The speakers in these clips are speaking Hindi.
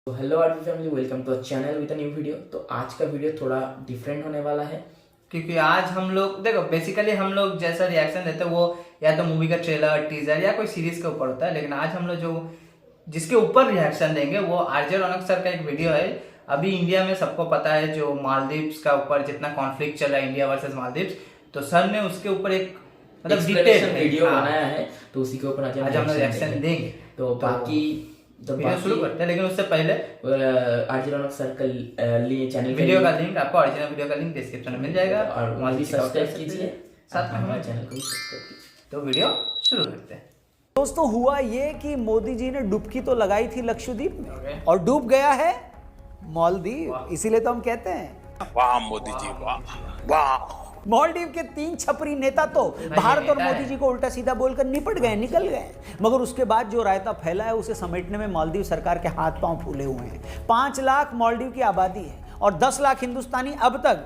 तो hello RP family, welcome to channel with a new video. तो आज का वीडियो थोड़ा डिफरेंट होने वाला है क्योंकि आज हम लोग देखो बेसिकली हम लोग जैसा रिएक्शन देते हैं वो या तो मूवी का ट्रेलर टीजर या कोई सीरीज के ऊपर होता है, लेकिन आज हम लोग जो जिसके ऊपर रिएक्शन देंगे वो आरजे रौनक सर का एक वीडियो है। अभी इंडिया में सबको पता है जो मालदीव्स का ऊपर जितना कॉन्फ्लिक्ट चल रहा है इंडिया वर्सेस मालदीव्स, तो सर ने उसके ऊपर एक मतलब डिटेल वीडियो बनाया है, तो उसी के ऊपर आज हम रिएक्शन देंगे। तो बाकी वीडियो शुरू करते हैं, लेकिन उससे पहले आरजे रौनक सर का चैनल वीडियो का लिंक आपको ओरिजिनल वीडियो का लिंक डिस्क्रिप्शन में मिल जाएगा और वहाँ भी सब्सक्राइब कीजिए, साथ में हमारे चैनल को भी सब्सक्राइब कीजिए। तो वीडियो शुरू करते हैं। दोस्तों, हुआ ये कि मोदी जी ने डुबकी तो लगाई थी लक्षद्वीप में और डूब गया है मालदीव। इसीलिए तो हम कहते हैं वाह मोदी जी वाह वाह। मालदीव के 3 छपरी नेता तो भारत और मोदी जी को उल्टा सीधा बोलकर निपट गए, निकल गए, मगर उसके बाद जो रायता फैला है उसे समेटने में मालदीव सरकार के हाथ पांव फूले हुए हैं। 5 लाख मालदीव की आबादी है और 10 लाख हिंदुस्तानी अब तक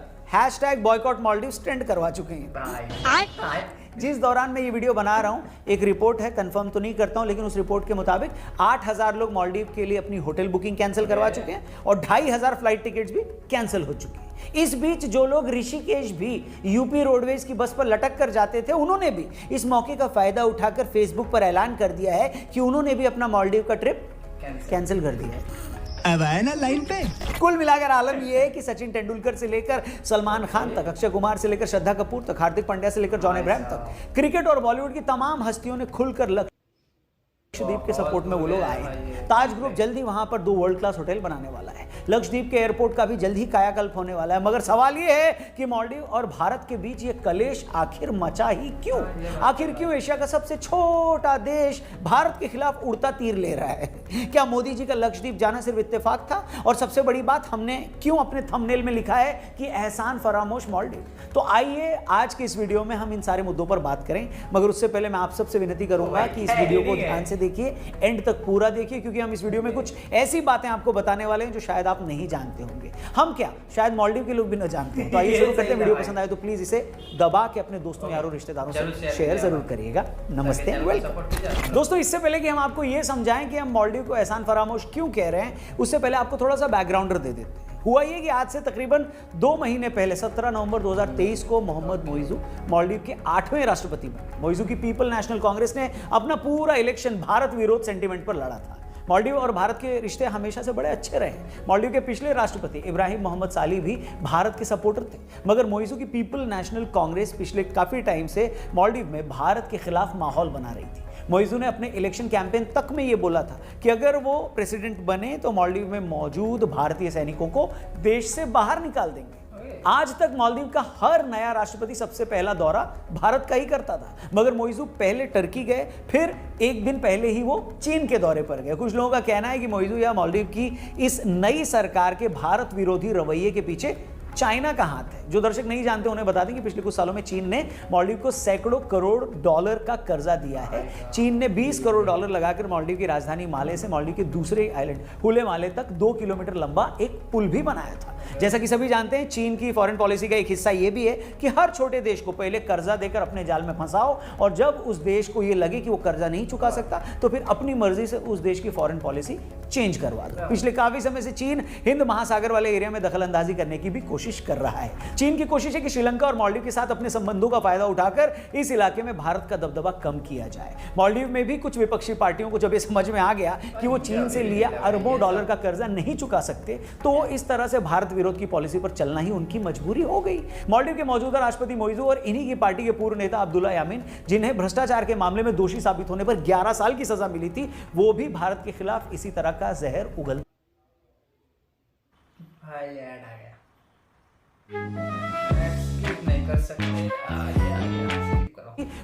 #बॉयकॉट मालदीव ट्रेंड करवा चुके हैं। जिस दौरान मैं ये वीडियो बना रहा हूँ, एक रिपोर्ट है, कंफर्म तो नहीं करता हूँ, लेकिन उस रिपोर्ट के मुताबिक 8000 लोग मालदीव के लिए अपनी होटल बुकिंग कैंसिल करवा चुके हैं और 2500 फ्लाइट टिकट्स भी कैंसिल हो चुकी हैं। इस बीच जो लोग ऋषिकेश भी यूपी रोडवेज की बस पर लटक कर जाते थे, उन्होंने भी इस मौके का फायदा उठाकर फेसबुक पर ऐलान कर दिया है कि उन्होंने भी अपना मालदीव का ट्रिप कैंसिल कर दिया है। अब आए ना लाइन पे। कुल मिलाकर आलम यह है कि सचिन तेंदुलकर से लेकर सलमान खान तक, अक्षय कुमार से लेकर श्रद्धा कपूर तक, हार्दिक पांड्या से लेकर जॉन अब्राहम तक, क्रिकेट और बॉलीवुड की तमाम हस्तियों ने खुलकर लक्षद्वीप के सपोर्ट में वो लोग आए हैं। ताज ग्रुप जल्दी वहां पर 2 वर्ल्ड क्लास होटल बनाने वाला है। लक्षद्वीप के एयरपोर्ट का भी जल्द ही कायाकल्प होने वाला है। मगर सवाल ये है कि मालदीव और भारत के बीच ये कलेश आखिर मचा ही क्यों? आखिर क्यों एशिया का सबसे छोटा देश भारत के खिलाफ उड़ता तीर ले रहा है? क्या मोदी जी का लक्षद्वीप जाना सिर्फ इत्तेफाक था? और सबसे बड़ी बात, हमने क्यों अपने थंबनेल में लिखा है कि एहसान फरामोश मालदीव? तो आइए आज के इस वीडियो में हम इन सारे मुद्दों पर बात करें, मगर उससे पहले मैं आप सबसे विनती करूंगा कि इस वीडियो को ध्यान से देखिए, एंड तक पूरा देखिए, क्योंकि हम इस वीडियो में कुछ ऐसी बातें आपको बताने वाले हैं जो शायद आप नहीं जानते होंगे। हम क्या, शायद मालदीव के लोग भी न जानते हैं। तो आइए शुरू करते हैं। वीडियो पसंद आए तो प्लीज इसे दबा के अपने दोस्तों, यारों, रिश्तेदारों से शेयर जरूर करिएगा। नमस्ते, वेलकम। दोस्तों, इससे पहले कि हम आपको यह समझाएं कि हम मालदीव को एहसान फरामोश क्यों कह रहे हैं, उससे पहले आपको थोड़ा सा बैकग्राउंडर दे देते हैं। हुआ ये कि आज से तकरीबन 2 महीने पहले 17 नवंबर 2023 को मोहम्मद मोइजू मालदीव के 8वें राष्ट्रपति बने। मोइजू की पीपल नेशनल कांग्रेस ने अपना पूरा इलेक्शन भारत विरोध सेंटीमेंट पर लड़ा था। मालदीव और भारत के रिश्ते हमेशा से बड़े अच्छे रहे। मालदीव के पिछले राष्ट्रपति इब्राहिम मोहम्मद साली भी भारत के सपोर्टर थे, मगर मोइजू की पीपल नेशनल कांग्रेस पिछले काफी टाइम से मालदीव में भारत के खिलाफ माहौल बना रही थी। मोइजू ने अपने इलेक्शन कैंपेन तक में ये बोला था कि अगर वो प्रेसिडेंट बने तो मालदीव में मौजूद भारतीय सैनिकों को देश से बाहर निकाल देंगे। आज तक मालदीव का हर नया राष्ट्रपति सबसे पहला दौरा भारत का ही करता था, मगर मोइजू पहले टर्की गए, फिर एक दिन पहले ही वो चीन के दौरे पर गए। कुछ लोगों का कहना है कि मोइजू या मालदीव की इस नई सरकार के भारत विरोधी रवैये के पीछे चाइना का हाथ है। जो दर्शक नहीं जानते उन्हें बता दें कि पिछले कुछ सालों में चीन ने मालदीव को सैकड़ों करोड़ डॉलर का कर्जा दिया है। चीन ने 20 करोड़ डॉलर लगाकर मालदीव की राजधानी माले से मालदीव के दूसरे आइलैंड हुले माले तक 2 किलोमीटर लंबा एक पुल भी बनाया था। जैसा कि सभी जानते हैं, चीन की फॉरेन पॉलिसी का एक हिस्सा यह भी है कि हर छोटे देश को पहले कर्जा देकर अपने जाल में फंसाओ, और जब उस देश को यह लगे कि वो कर्जा नहीं चुका सकता तो फिर अपनी मर्जी से उस देश की फॉरेन पॉलिसी चेंज करवा दो। पिछले काफी समय से चीन हिंद महासागर वाले एरिया में दखल अंदाजी करने की भी कोशिश कर रहा है। चीन की कोशिश है कि श्रीलंका और मालदीव के साथ अपने संबंधों का फायदा उठाकर इस इलाके में भारत का दबदबा कम किया जाए। मालदीव में भी कुछ विपक्षी पार्टियों को जब ये समझ में आ गया कि वो चीन से लिया अरबों डॉलर का कर्जा नहीं चुका सकते, तो वो इस तरह से भारत विरोध की पॉलिसी पर चलना ही उनकी मजबूरी हो गई। मालदीव के मौजूदा राष्ट्रपति मोइजू और इन्हीं की पार्टी के पूर्व नेता अब्दुल्ला यामीन, जिन्हें भ्रष्टाचार के मामले में दोषी साबित होने पर 11 साल की सजा मिली थी, वो भी भारत के खिलाफ इसी तरह का जहर उगल स्किप नहीं कर सकते,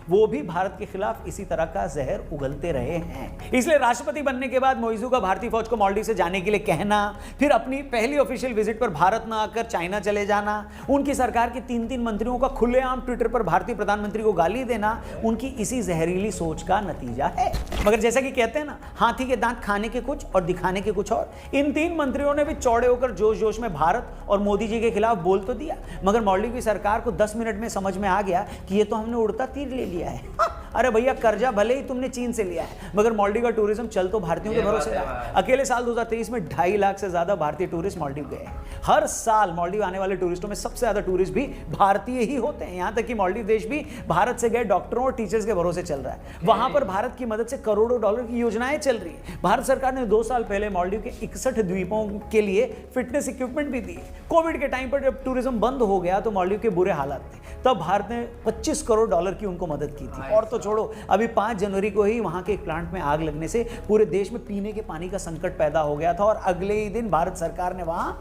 वो भी भारत के खिलाफ इसी तरह का जहर उगलते रहे हैं। इसलिए राष्ट्रपति बनने के बाद मोइजू का भारतीय फौज को मालदीव से जाने के लिए कहना, फिर अपनी पहली ऑफिशियल विजिट पर भारत न आकर चाइना चले जाना, उनकी सरकार के 3 मंत्रियों का खुलेआम ट्विटर पर भारतीय प्रधानमंत्री को गाली देना, उनकी इसी जहरीली सोच का नतीजा है। मगर जैसा कि कहते हैं ना, हाथी के दांत खाने के कुछ और दिखाने के कुछ और, इन 3 मंत्रियों ने भी चौड़े होकर जोश जोश में भारत और मोदी जी के खिलाफ बोल तो दिया, मगर मालदीव की सरकार को 10 मिनट में समझ में आ गया कि ये तो हमने उड़ता तीर ले लिया है। अरे भैया कर्जा भले ही तुमने चीन से लिया है, मगर मालदीव का टूरिज्म चल तो भारतीयों के भरोसे रहा है। अकेले साल 2023 में 2.5 लाख से ज्यादा भारतीय टूरिस्ट मालदीव गए हैं। हर साल मालदीव आने वाले टूरिस्टों में सबसे ज्यादा टूरिस्ट भी भारतीय ही होते हैं। यहां तक कि मालदीव देश भी भारत से गए डॉक्टरों और टीचर्स के भरोसे चल रहा है। वहां पर भारत की मदद से करोड़ों डॉलर की योजनाएं चल रही है। भारत सरकार ने 2 साल पहले मालदीव के 61 द्वीपों के लिए फिटनेस इक्विपमेंट भी दिए। कोविड के टाइम पर जब टूरिज्म बंद हो गया तो मालदीव के बुरे हालात थे, तब भारत ने 25 करोड़ डॉलर की उनको मदद की थी। और तो छोड़ो, अभी 5 जनवरी को ही वहां के एक प्लांट में आग लगने से पूरे देश में पीने के पानी का संकट पैदा हो गया था और अगले ही दिन भारत सरकार ने वहां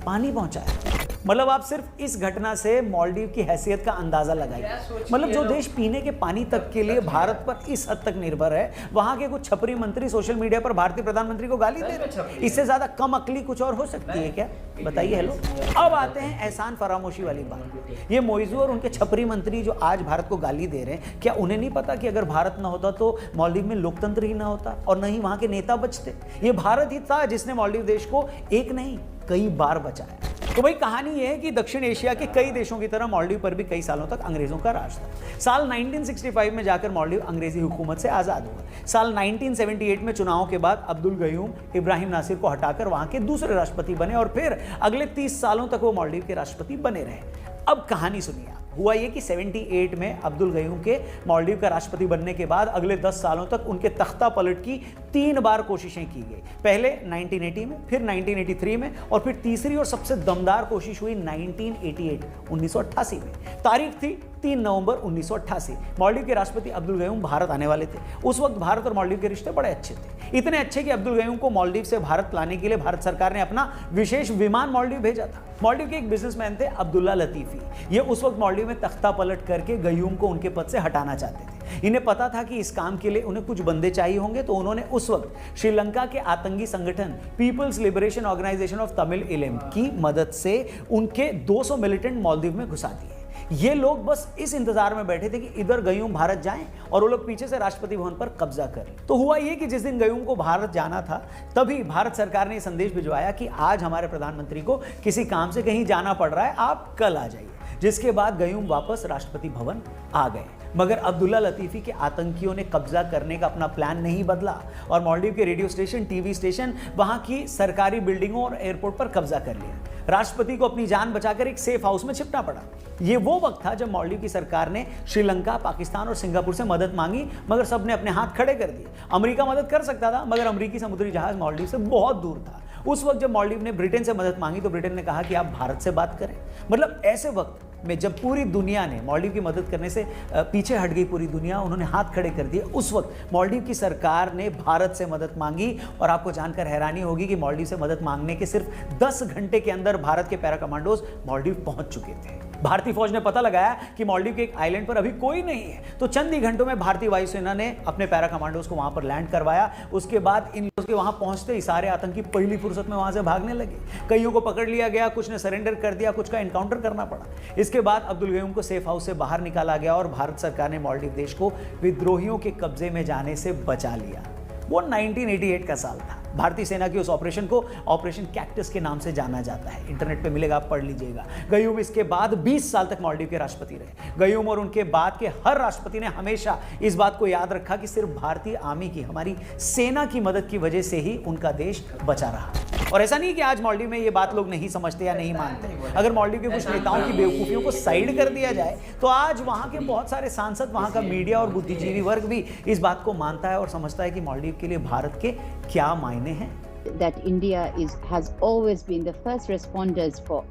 पानी पहुंचाया। मतलब आप सिर्फ इस घटना से मालदीव की हैसियत का अंदाजा लगाइए। मतलब जो देश पीने के पानी तक के लिए भारत पर इस हद तक निर्भर है, वहां के कुछ छपरी मंत्री सोशल मीडिया पर भारतीय प्रधानमंत्री को गाली दे रहे हैं। इससे ज्यादा कम अकली कुछ और हो सकती है क्या? बताइए। हेलो, अब आते हैं एहसान फरामोशी वाली बात। ये मोइजू और उनके छपरी मंत्री जो आज भारत को गाली दे रहे हैं, क्या उन्हें नहीं पता कि अगर भारत ना होता तो मालदीव में लोकतंत्र ही ना होता और न ही वहां के नेता बचते? ये भारत ही था जिसने मालदीव देश को एक नहीं कई बार बचाया। तो भाई कहानी यह है कि दक्षिण एशिया के कई देशों की तरह मालदीव पर भी कई सालों तक अंग्रेजों का राज था। साल 1965 में जाकर मालदीव अंग्रेजी हुकूमत से आजाद हुआ। साल 1978 में चुनाव के बाद अब्दुल गयूम इब्राहिम नासिर को हटाकर वहां के दूसरे राष्ट्रपति बने और फिर अगले 30 सालों तक वो मालदीव के राष्ट्रपति बने रहे। अब कहानी सुनिए आप। हुआ ये कि 78 में अब्दुल गयूम के मालदीव का राष्ट्रपति बनने के बाद अगले 10 सालों तक उनके तख्ता पलट की 3 बार कोशिशें की गई। पहले 1980 में, फिर 1983 में और फिर तीसरी और सबसे दमदार कोशिश हुई 1988 में। तारीख थी 3 नवंबर 1988। मालदीव के राष्ट्रपति अब्दुल गयूम भारत आने वाले थे। उस वक्त भारत और मालदीव के रिश्ते बड़े अच्छे थे, इतने अच्छे कि अब्दुल गयूम को मालदीव से भारत लाने के लिए भारत सरकार ने अपना विशेष विमान मालदीव भेजा था। मालदीव के एक बिजनेसमैन थे अब्दुल्ला लतीफी। ये उस वक्त मालदीव में तख्ता पलट करके गयूम को उनके पद से हटाना चाहते थे। इन्हें पता था कि इस काम के लिए उन्हें कुछ बंदे चाहिए होंगे, तो उन्होंने उस वक्त श्रीलंका के आतंकी संगठन peoples liberation organisation of Tamil Eelam की मदद से उनके 200 मिलिटेंट मालदीव में घुसा दिए। ये लोग बस इस इंतजार में बैठे थे कि इधर गयूम भारत जाएं और वो लोग पीछे से राष्ट्रपति भवन पर कब्जा करें। तो हुआ ये कि जिस दिन गयूम को भारत जाना था, तभी भारत सरकार ने संदेश भिजवाया कि आज हमारे प्रधानमंत्री को किसी काम से कहीं जाना पड़ रहा है, आप कल आ जाइए। जिसके बाद गयूम वापस राष्ट्रपति भवन आ गए। मगर अब्दुल्ला लतीफी के आतंकियों ने कब्जा करने का अपना प्लान नहीं बदला और मालदीव के रेडियो स्टेशन, टीवी स्टेशन, वहां की सरकारी बिल्डिंगों और एयरपोर्ट पर कब्जा कर लिया। राष्ट्रपति को अपनी जान बचाकर एक सेफ हाउस में छिपना पड़ा। ये वो वक्त था जब मालदीव की सरकार ने श्रीलंका, पाकिस्तान और सिंगापुर से मदद मांगी, मगर सबने अपने हाथ खड़े कर दिए। अमेरिका मदद कर सकता था, मगर अमेरिकी समुद्री जहाज मालदीव से बहुत दूर था। उस वक्त जब मालदीव ने ब्रिटेन से मदद मांगी तो ब्रिटेन ने कहा कि आप भारत से बात करें। मतलब ऐसे वक्त में जब पूरी दुनिया ने मालदीव की मदद करने से पीछे हट गई, पूरी दुनिया, उन्होंने हाथ खड़े कर दिए, उस वक्त मालदीव की सरकार ने भारत से मदद मांगी। और आपको जानकर हैरानी होगी कि मालदीव से मदद मांगने के सिर्फ 10 घंटे के अंदर भारत के पैरा कमांडोज मालदीव पहुंच चुके थे। भारतीय फौज ने पता लगाया कि मालदीव के एक आइलैंड पर अभी कोई नहीं है, तो चंद ही घंटों में भारतीय वायुसेना ने अपने पैरा कमांडोज को वहां पर लैंड करवाया। उसके बाद इन लोगों के वहां पहुंचते ही सारे आतंकी पहली फुर्सत में वहां से भागने लगे। कईयों को पकड़ लिया गया, कुछ ने सरेंडर कर दिया, कुछ का एनकाउंटर करना पड़ा। इसके बाद अब्दुल गयूम को सेफ हाउस से बाहर निकाला गया और भारत सरकार ने मालदीव देश को विद्रोहियों के कब्जे में जाने से बचा लिया। वो 1988 का साल था। भारतीय सेना की उस ऑपरेशन को ऑपरेशन कैक्टस के नाम से जाना जाता है। इंटरनेट पे मिलेगा, आप पढ़ लीजिएगा। गयूम इसके बाद 20 साल तक मालदीव के राष्ट्रपति रहे। गयूम और उनके बाद के हर राष्ट्रपति ने हमेशा इस बात को याद रखा कि सिर्फ भारतीय आर्मी की, हमारी सेना की मदद की वजह से ही उनका देश बचा रहा। और ऐसा नहीं कि आज मालदीव में ये बात लोग नहीं समझते या नहीं मानते। अगर मालदीव के कुछ नेताओं की बेवकूफ़ियों को साइड कर दिया जाए तो आज वहाँ के बहुत सारे सांसद, वहाँ का मीडिया और बुद्धिजीवी वर्ग भी इस बात को मानता है और समझता है कि मालदीव के लिए भारत के क्या मायने हैं। That India has always been the first responders for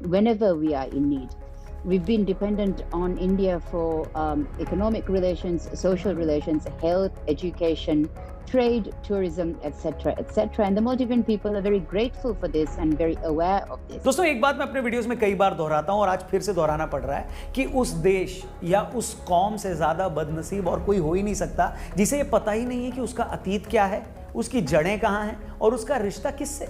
whenever we are in need. We've been dependent on India for economic relations, social relations, health, education, trade, tourism, etc., etc. And the Maldivian people are very grateful for this and very aware of this. दोस्तों, एक बात मैं अपने वीडियोस में कई बार दोहराता हूं और आज फिर से दोहराना पड़ रहा है कि उस देश या उस कौम से ज़्यादा बदनसीब और कोई हो ही नहीं सकता जिसे ये पता ही नहीं है कि उसका अतीत क्या है, उसकी जड़ें कहाँ हैं और उसका रिश्ता किससे।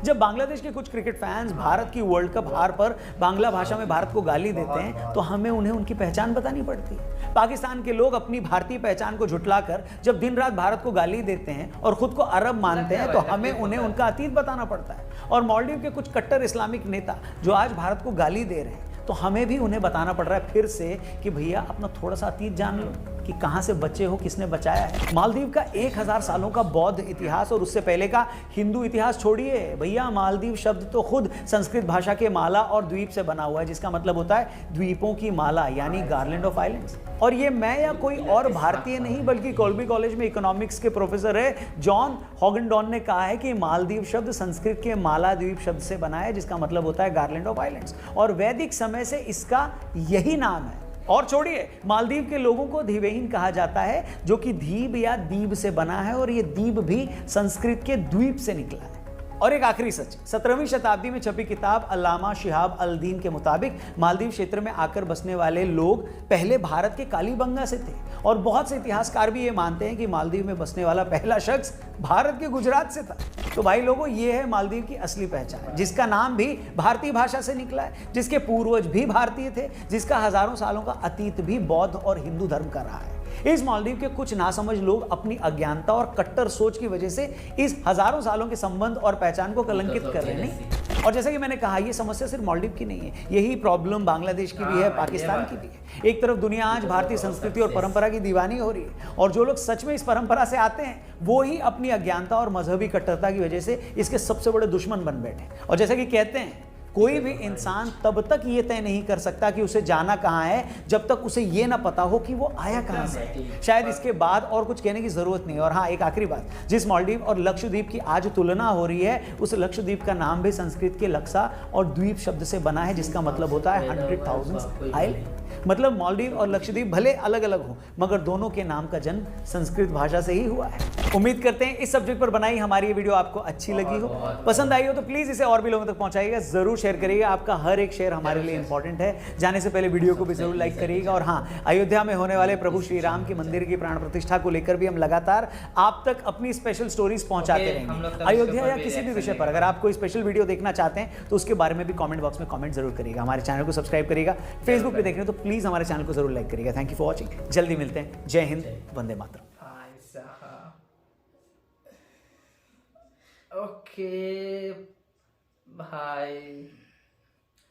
जब बांग्लादेश के कुछ क्रिकेट फैंस भारत की वर्ल्ड कप हार पर बांग्ला भाषा में भारत को गाली देते हैं तो हमें उन्हें उनकी पहचान बतानी पड़ती है। पाकिस्तान के लोग अपनी भारतीय पहचान को झुठलाकर जब दिन रात भारत को गाली देते हैं और खुद को अरब मानते हैं तो हमें उन्हें उनका अतीत बताना पड़ता है। और मालदीव के कुछ कट्टर इस्लामिक नेता जो आज भारत को गाली दे रहे हैं तो हमें भी उन्हें बताना पड़ रहा है फिर से कि भैया अपना थोड़ा सा अतीत जान लो। कि कहां से बचे हो, किसने बचाया है। मालदीव का 1000 सालों का बौद्ध इतिहास और उससे पहले का हिंदू इतिहास छोड़िए भैया, मालदीव शब्द तो खुद संस्कृत भाषा के माला और द्वीप से बना हुआ है, जिसका मतलब होता है द्वीपों की माला, यानी गार्लैंड ऑफ आइलैंड्स। और ये मैं या कोई और भारतीय नहीं बल्कि कोलंबी कॉलेज में इकोनॉमिक्स के प्रोफेसर है जॉन हॉगनडॉन ने कहा है कि मालदीव शब्द संस्कृत के माला द्वीप शब्द से बना है, जिसका मतलब होता है गार्लैंड ऑफ आइलैंड्स, और वैदिक समय से इसका यही नाम है। और छोड़िए, मालदीव के लोगों को धीवेहीन कहा जाता है, जो कि धीब या दीब से बना है, और ये दीब भी संस्कृत के द्वीप से निकला है। और एक आखिरी सच, 17वीं शताब्दी में छपी किताब अल्लामा शिहाब अल दीन के मुताबिक मालदीव क्षेत्र में आकर बसने वाले लोग पहले भारत के कालीबंगा से थे, और बहुत से इतिहासकार भी ये मानते हैं कि मालदीव में बसने वाला पहला शख्स भारत के गुजरात से था। तो भाई लोगों, ये है मालदीव की असली पहचान, जिसका नाम भी भारतीय भाषा से निकला है, जिसके पूर्वज भी भारतीय थे, जिसका हजारों सालों का अतीत भी बौद्ध और हिंदू धर्म का रहा है। इस मालदीव के कुछ नासमझ लोग अपनी अज्ञानता और कट्टर सोच की वजह से इस हजारों सालों के संबंध और पहचान को कलंकित कर रहे हैं। और जैसा कि मैंने कहा, ये समस्या सिर्फ मालदीव की नहीं है, यही प्रॉब्लम बांग्लादेश की भी है, पाकिस्तान की भी है। एक तरफ दुनिया आज भारतीय संस्कृति और परंपरा की दीवानी हो रही है, और जो लोग सच में इस परंपरा से आते हैं वो ही अपनी अज्ञानता और मजहबी कट्टरता की वजह से इसके सबसे बड़े दुश्मन बन बैठे। और जैसा कि कहते हैं, कोई भी इंसान तब तक ये तय नहीं कर सकता कि उसे जाना कहाँ है जब तक उसे ये ना पता हो कि वो आया कहाँ से। शायद इसके बाद और कुछ कहने की जरूरत नहीं है। और हाँ, एक आखिरी बात, जिस मालदीव और लक्षद्वीप की आज तुलना हो रही है, उस लक्षद्वीप का नाम भी संस्कृत के लक्सा और द्वीप शब्द से बना है, जिसका मतलब होता है 100,000 आइलैंड। मतलब मालदीव और लक्षद्वीप भले अलग अलग हो, मगर दोनों के नाम का जन्म संस्कृत भाषा से ही हुआ है। उम्मीद करते हैं इस सब्जेक्ट पर बनाई हमारी ये वीडियो आपको अच्छी लगी हो, पसंद आई हो तो प्लीज इसे और भी लोगों तक पहुंचाइएगा, जरूर शेयर करिएगा। आपका हर एक शेयर हमारे लिए इंपॉर्टेंट है। जाने से पहले वीडियो को भी जरूर लाइक करिएगा। और हाँ, अयोध्या में होने वाले प्रभु श्री राम के मंदिर की प्राण प्रतिष्ठा को लेकर भी हम लगातार आप तक अपनी स्पेशल स्टोरीज पहुंचाते रहेंगे। अयोध्या या किसी भी विषय पर अगर आप कोई स्पेशल वीडियो देखना चाहते हैं तो उसके बारे में भी कमेंट बॉक्स में कमेंट जरूर करिएगा। हमारे चैनल को सब्सक्राइब करिएगा। फेसबुक पे देख रहे हैं तो प्लीज हमारे चैनल को जरूर लाइक करिएगा। Thank you for watching. जल्दी मिलते हैं। जय हिंद, वंदे मातरम। ओके भाई,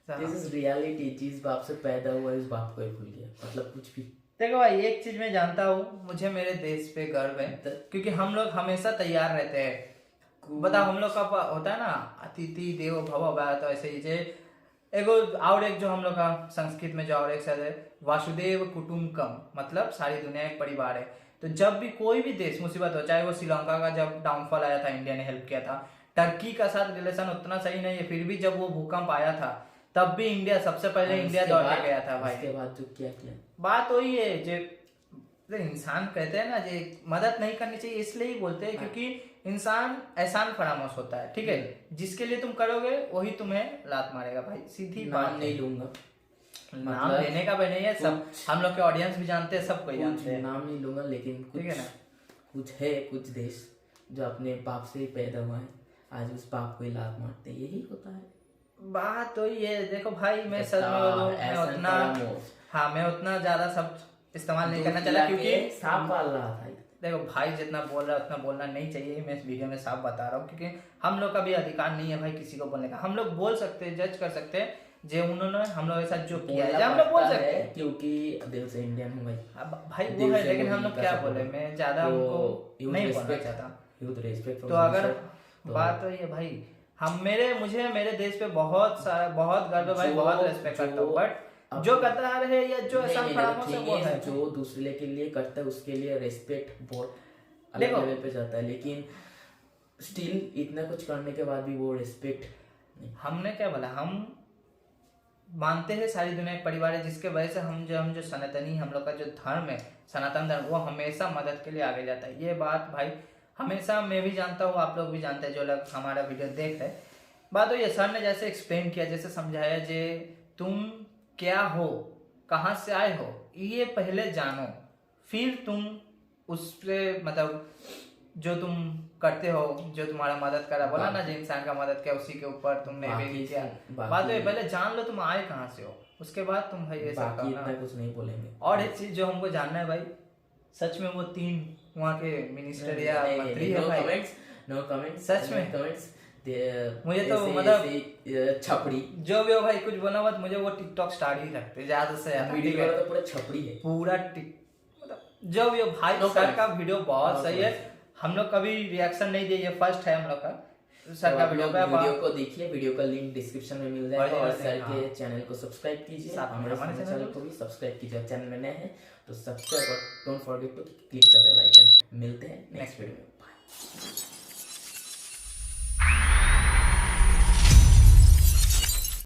दिस इज रियलिटी। जिस बाप से पैदा हुआ उस बाप को ही भूल गया, मतलब कुछ भी। देखो भाई, एक चीज मैं जानता हूँ, मुझे मेरे देश पे गर्व है, क्योंकि हम लोग हमेशा तैयार रहते हैं। बताओ, हम लोग का होता है ना, अतिथि देवो भव, तो ऐसे ही और एक जो हम लोग का संस्कृत में जो और एक शब्द है, वासुदेव कुटुंबकम, मतलब सारी दुनिया एक परिवार है। तो जब भी कोई भी देश मुसीबत हो, चाहे वो श्रीलंका का जब डाउनफॉल आया था, इंडिया ने हेल्प किया था। टर्की का साथ रिलेशन उतना सही नहीं है, फिर भी जब वो भूकंप आया था तब भी इंडिया सबसे पहले इंडिया दौड़ के गया था भाई। उसके बाद जो किया बात वही है, जो इंसान कहते हैं ना, जो मदद नहीं करनी चाहिए, इसलिए ही बोलते हैं क्योंकि इंसान एहसान फरामोश होता है, ठीक है। जिसके लिए तुम करोगे वही तुम्हें लात मारेगा भाई, सीधी बात। नहीं लूंगा, नाम लेने का भी नहीं है, सब हम लोग के ऑडियंस भी जानते हैं, सब कोई जानते हैं। नाम नहीं लूंगा, लेकिन ठीक है ना, कुछ देश जो अपने बाप से ही पैदा हुआ है, आज उस बाप को ही लात मारते हैं। यही होता है बात। तो ये देखो भाई, मैं सच में उतना ज्यादा सब इस्तेमाल नहीं करना चाहिए, क्योंकि सांप पाल रहा था। देखो भाई, जितना बोल रहा है उतना बोलना नहीं चाहिए। मैं इस वीडियो में साफ बता रहा हूँ, क्योंकि हम लोग का भी अधिकार नहीं है भाई किसी को बोलने का। हम लोग बोल सकते हैं, जज कर सकते हैं, जो उन्होंने हम लोग के साथ जो किया है, हम लोग बोल सकते हैं, क्योंकि दिल से इंडियन हूँ भाई वो है। लेकिन हम लोग क्या बोले, मैं ज्यादा उनको नहीं बोलना चाहता। तो अगर बात तो ये भाई, मुझे मेरे देश पे बहुत गर्व है भाई, बहुत रेस्पेक्ट करता हूँ। बट जो करता है या जो ऐसा वो है, जो दूसरे के लिए करता है उसके लिए रेस्पेक्ट बहुत अलग लेवल पे जाता है, लेकिन स्टिल इतना कुछ करने के बाद भी वो रेस्पेक्ट हमने क्या बोला, हम मानते हैं सारी दुनिया एक परिवार है, जिसके वजह से हम जो सनातनी, हम लोग का जो धर्म है सनातन धर्म, वो हमेशा मदद के लिए आगे जाता है। ये बात भाई हमेशा मैं भी जानता हूँ, आप लोग भी जानते हैं, जो लोग हमारा वीडियो देखते हैं। बात तो ये, सर ने जैसे एक्सप्लेन किया, जैसे समझाया, जे तुम क्या हो, कहाँ से आए हो, ये पहले जानो, फिर तुम उससे मतलब जो तुम करते हो, जो तुम्हारा मदद करा, बोला ना, जो इंसान का मदद किया उसी के ऊपर तुमने भी किया। बात है, पहले जान लो तुम आए कहाँ से हो, उसके बाद तुम भाई ये सब करना, कुछ नहीं बोलेंगे। और एक चीज जो हमको जानना है भाई, सच में वो 3 वहाँ के मिनिस्टर या मंत्री है भाई? नो कमेंट, सच में कमेंट्स मुझे तो मतलब छपड़ी जो भी हो भाई, कुछ बोला मत, मुझे वो टिकटॉक स्टार ही रखते ज्यादा से ज्यादा। वीडियो तो पूरा छपड़ी है, पूरा मतलब जो ये भाई No सर comments. का वीडियो बहुत No सही है। comments. हम लोग कभी रिएक्शन नहीं दिए, ये फर्स्ट है हम लोग का सर तो का आप वीडियो लोग पे। वीडियो को देखिए, वीडियो का लिंक डिस्क्रिप्शन में मिल जाएगा और सर हाँ। के चैनल को सब्सक्राइब कीजिए, साथ में हमारे हमारे चैनल को भी सब्सक्राइब कीजिए। चैनल में नए हैं तो सब्सक्राइब और don't forget to click the bell icon. मिलते हैं नेक्स्ट वीडियो में, बाय।